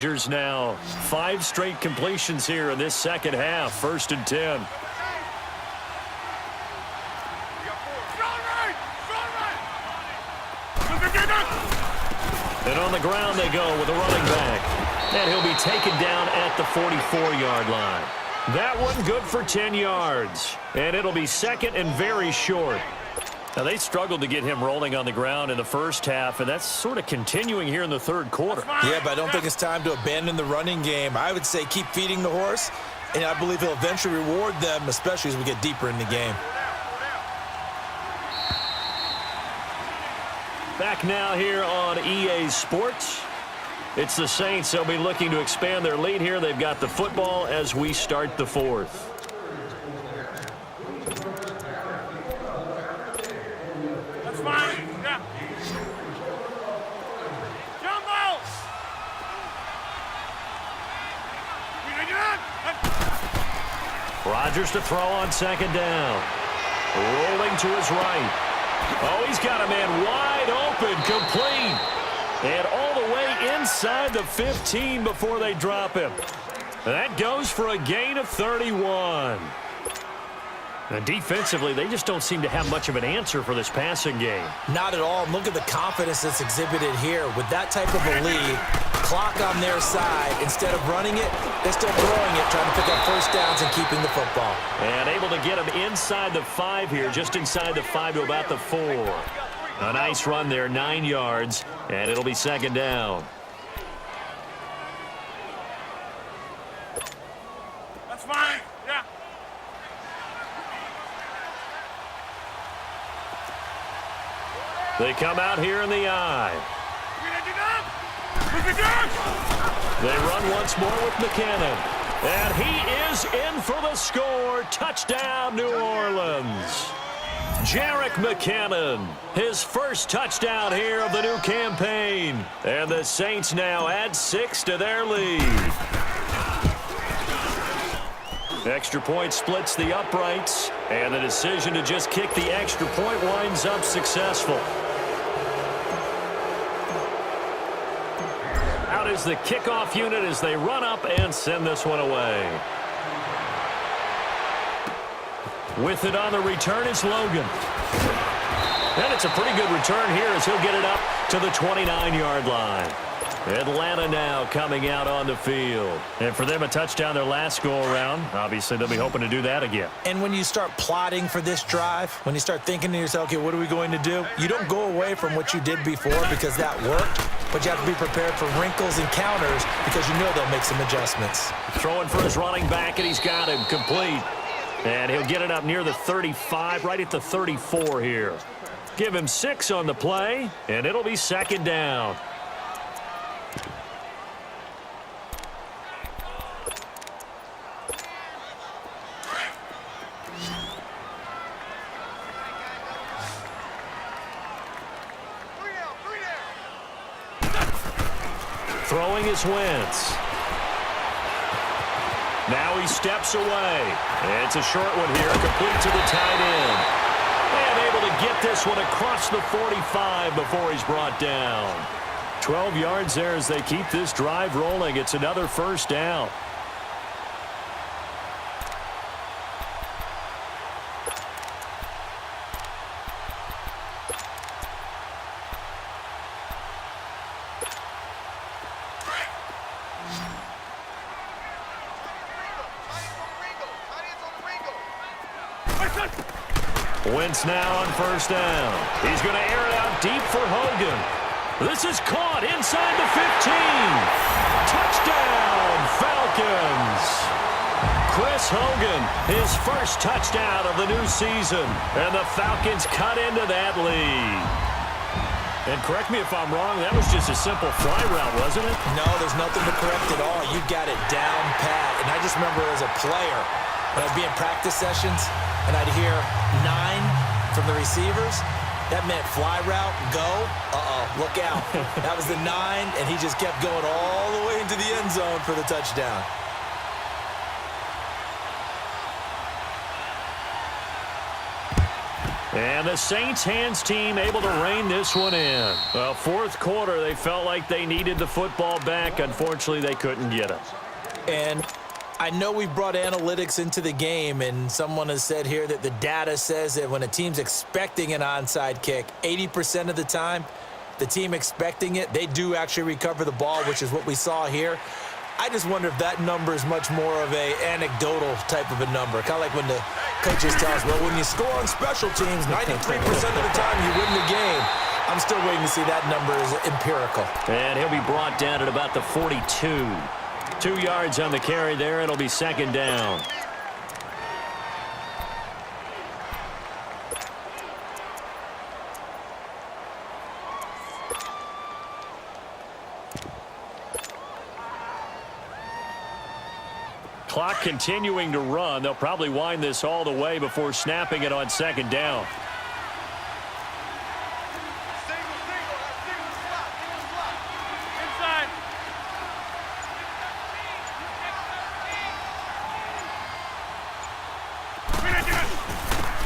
Now 5 straight completions here in this second half. 1st and 10. And on the ground they go with a running back. And he'll be taken down at the 44-yard line. That one good for 10 yards. And it'll be 2nd and very short. Now, they struggled to get him rolling on the ground in the first half, and that's sort of continuing here in the 3rd quarter. Yeah, but I don't think it's time to abandon the running game. I would say keep feeding the horse, and I believe he'll eventually reward them, especially as we get deeper in the game. Back now here on EA Sports. It's the Saints. They'll be looking to expand their lead here. They've got the football as we start the 4th. Rodgers to throw on 2nd down. Rolling to his right. Oh, he's got a man wide open, complete. And all the way inside the 15 before they drop him. That goes for a gain of 31. Now, defensively, they just don't seem to have much of an answer for this passing game. Not at all. And look at the confidence that's exhibited here. With that type of a lead, clock on their side, instead of running it, they're still throwing it, trying to pick up first downs and keeping the football. And able to get him inside the 5 here, just inside the 5 to about the 4. A nice run there, 9 yards, and it'll be 2nd down. That's fine. Yeah. They come out here in the eye. They run once more with McKinnon. And he is in for the score. Touchdown, New Orleans. Jerick McKinnon, his first touchdown here of the new campaign. And the Saints now add 6 to their lead. Extra point splits the uprights. And the decision to just kick the extra point winds up successful. Is the kickoff unit as they run up and send this one away. With it on the return is Logan. And it's a pretty good return here as he'll get it up to the 29-yard line. Atlanta now coming out on the field. And for them, a touchdown their last go-around. Obviously, they'll be hoping to do that again. And when you start plotting for this drive, when you start thinking to yourself, okay, what are we going to do? You don't go away from what you did before because that worked. But you have to be prepared for wrinkles and counters because you know they'll make some adjustments. Throwing for his running back, and he's got him complete. And he'll get it up near the 35, right at the 34 here. Give him 6 on the play, and it'll be 2nd down. Throwing is Wentz. Now he steps away. It's a short one here, complete to the tight end. And able to get this one across the 45 before he's brought down. 12 yards there as they keep this drive rolling. It's another 1st down. Wentz now on 1st down. He's going to air it out deep for Hogan. This is caught inside the 15. Touchdown, Falcons. Chris Hogan, his first touchdown of the new season. And the Falcons cut into that lead. And correct me if I'm wrong, that was just a simple fly route, wasn't it? No, there's nothing to correct at all. You got it down pat. And I just remember as a player, when I'd be in practice sessions, and I'd hear 9 from the receivers. That meant fly route, go. Look out. That was the 9, and he just kept going all the way into the end zone for the touchdown. And the Saints hands team able to rein this one in. Well, fourth quarter, they felt like they needed the football back. Unfortunately, they couldn't get it. And I know we brought analytics into the game, and someone has said here that the data says that when a team's expecting an onside kick, 80% of the time, the team expecting it, they do actually recover the ball, which is what we saw here. I just wonder if that number is much more of a anecdotal type of a number. Kind of like when the coaches tell us, well, when you score on special teams, 93% of the time you win the game. I'm still waiting to see that number is empirical. And he'll be brought down at about the 42. 2 yards on the carry there. It'll be second down. Clock continuing to run. They'll probably wind this all the way before snapping it on second down. Inside.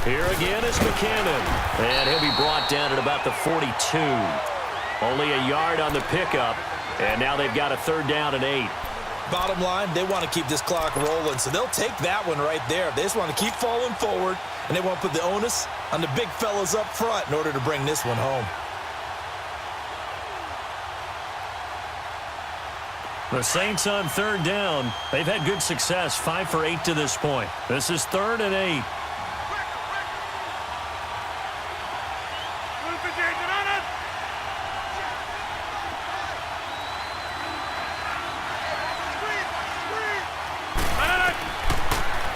Here again is McKinnon. And he'll be brought down at about the 42. Only a yard on the pickup. And now they've got a third down and 8. Bottom line, they want to keep this clock rolling, so they'll take that one right there. They just want to keep falling forward, and they want to put the onus on the big fellas up front in order to bring this one home. The Saints on third down. They've had good success, 5 for 8 to this point. This is 3rd and 8.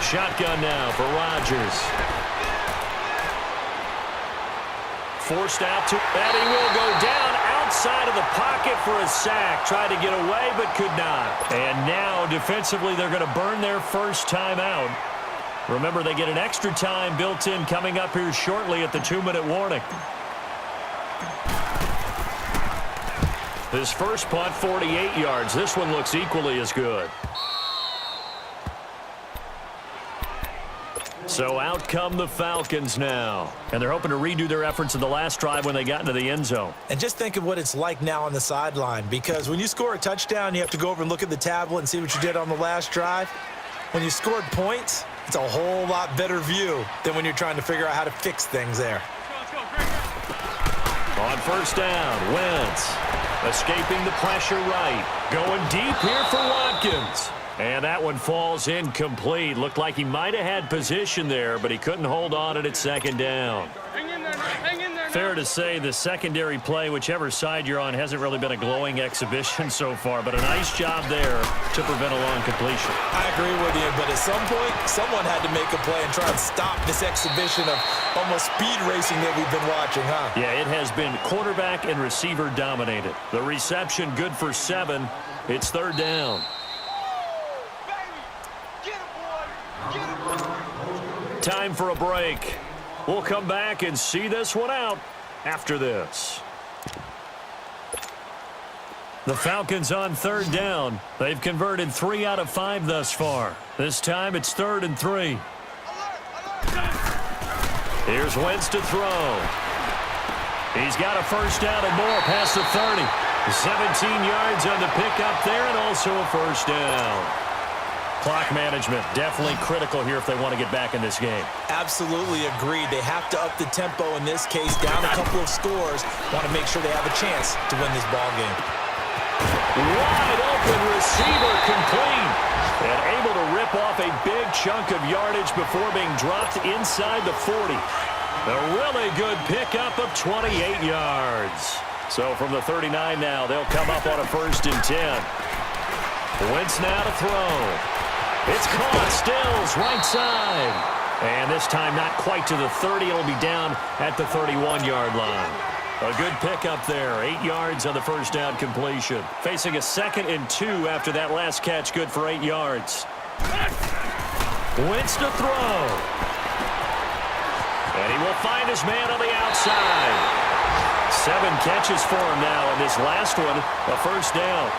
Shotgun now for Rodgers. Forced out to, and he will go down outside of the pocket for a sack. Tried to get away, but could not. And now, defensively, they're going to burn their first time out. Remember, they get an extra time built in coming up here shortly at the 2-minute warning. His first punt, 48 yards. This one looks equally as good. So out come the Falcons now. And they're hoping to redo their efforts in the last drive when they got into the end zone. And just think of what it's like now on the sideline, because when you score a touchdown, you have to go over and look at the tablet and see what you did on the last drive. When you scored points, it's a whole lot better view than when you're trying to figure out how to fix things there. On first down, Wentz escaping the pressure right. Going deep here for Watkins. And that one falls incomplete. Looked like he might have had position there, but he couldn't hold on it at second down. Hang in there now. Hang in there now. Fair to say the secondary play, whichever side you're on, hasn't really been a glowing exhibition so far, but a nice job there to prevent a long completion. I agree with you, but at some point, someone had to make a play and try and stop this exhibition of almost speed racing that we've been watching, huh? Yeah, it has been quarterback and receiver dominated. The reception good for 7. It's third down. Time for a break. We'll come back and see this one out after this. The Falcons on third down. They've converted 3 out of 5 thus far. This time it's 3rd and 3. Here's Wentz to throw. He's got a first down and more past the 30. 17 yards on the pickup there and also a first down. Clock management definitely critical here if they want to get back in this game. Absolutely agreed. They have to up the tempo in this case, down a couple of scores. Want to make sure they have a chance to win this ball game. Wide open receiver complete. And able to rip off a big chunk of yardage before being dropped inside the 40. A really good pickup of 28 yards. So from the 39 now, they'll come up on a 1st and 10. Wentz now to throw. It's caught, Stills, right side. And this time not quite to the 30. It'll be down at the 31-yard line. A good pickup there. 8 yards on the first down completion. Facing a 2nd and 2 after that last catch. Good for 8 yards. Wentz to throw. And he will find his man on the outside. 7 catches for him now, and this last one, a first down.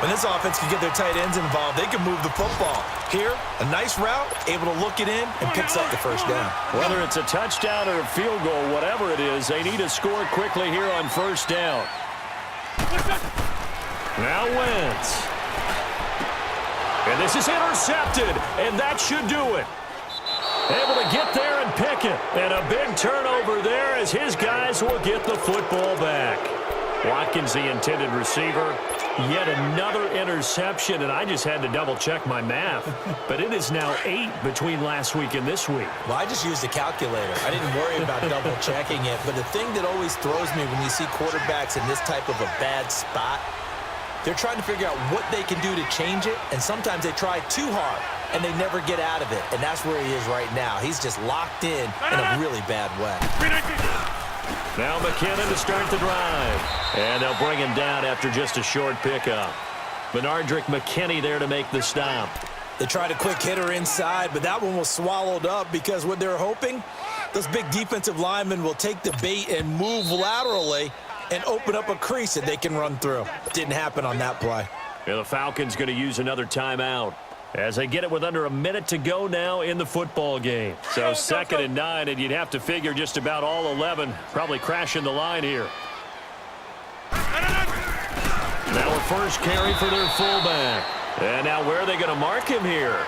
When this offense can get their tight ends involved, they can move the football. Here, a nice route, able to look it in, and picks up the first down. Whether it's a touchdown or a field goal, whatever it is, they need to score quickly here on first down. Now Wentz. And this is intercepted, and that should do it. Able to get there and pick it. And a big turnover there as his guys will get the football back. Watkins, the intended receiver. Yet another interception, and I just had to double-check my math. But it is now 8 between last week and this week. Well, I just used a calculator. I didn't worry about double-checking it. But the thing that always throws me when you see quarterbacks in this type of a bad spot, they're trying to figure out what they can do to change it, and sometimes they try too hard, and they never get out of it. And that's where he is right now. He's just locked in a really bad way. Now McKinnon to start the drive. And they'll bring him down after just a short pickup. Benardrick McKinney there to make the stop. They tried a quick hitter inside, but that one was swallowed up because what they're hoping, those big defensive linemen will take the bait and move laterally and open up a crease that they can run through. Didn't happen on that play. Yeah, the Falcons going to use another timeout as they get it with under a minute to go now in the football game. So 2nd and 9, and you'd have to figure just about all 11 probably crashing the line here. Now a first carry for their fullback. And now where are they going to mark him here?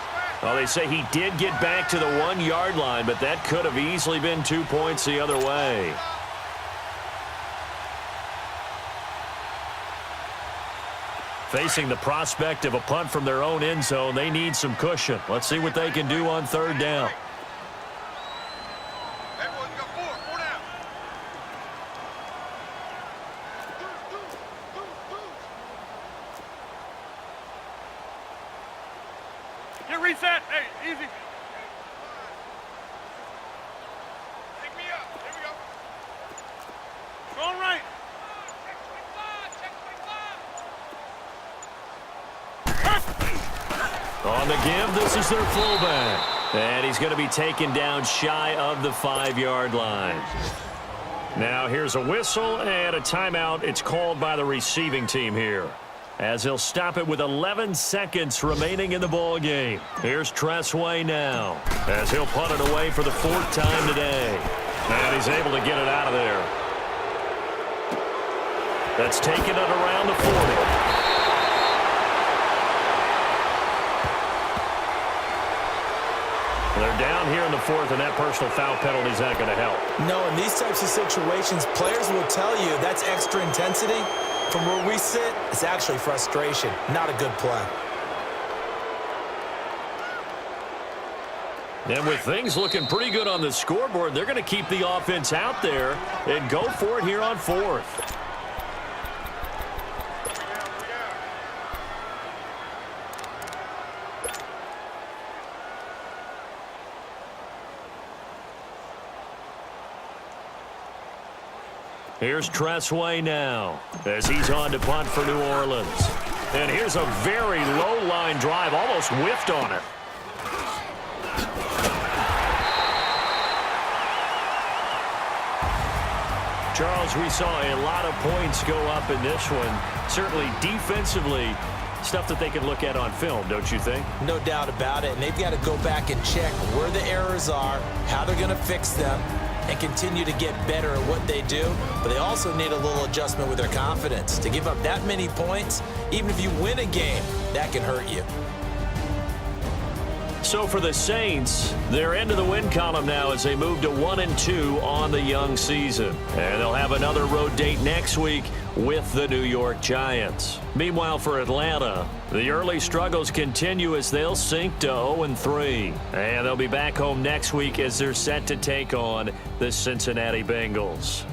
Well, they say he did get back to the 1-yard line, but that could have easily been 2 points the other way. Facing the prospect of a punt from their own end zone, they need some cushion. Let's see what they can do on 3rd down. Get reset. Hey, easy. Pick me up. Here we go. Going right. On the give, this is their fullback. And he's going to be taken down shy of the 5-yard line. Now here's a whistle and a timeout. It's called by the receiving team here, as he'll stop it with 11 seconds remaining in the ball game. Here's Tressway now, as he'll punt it away for the 4th time today. And he's able to get it out of there. That's taken it around the 40. They're down here in the 4th, and that personal foul penalty is not going to help. No, in these types of situations, players will tell you that's extra intensity. From where we sit, it's actually frustration, not a good play. And with things looking pretty good on the scoreboard, they're going to keep the offense out there and go for it here on 4th. Here's Tressway now, as he's on to punt for New Orleans. And here's a very low-line drive, almost whiffed on it. Charles, we saw a lot of points go up in this one. Certainly defensively, stuff that they can look at on film, don't you think? No doubt about it. And they've got to go back and check where the errors are, how they're going to fix them, and continue to get better at what they do. But they also need a little adjustment with their confidence. To give up that many points, even if you win a game, that can hurt you. So for the Saints, they're into the win column now as they move to 1-2 on the young season. And they'll have another road date next week with the New York Giants. Meanwhile, for Atlanta, the early struggles continue as they'll sink to 0-3. And they'll be back home next week as they're set to take on the Cincinnati Bengals.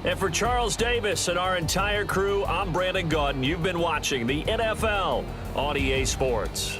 And for Charles Davis and our entire crew, I'm Brandon Gaudin. You've been watching the NFL on EA Sports.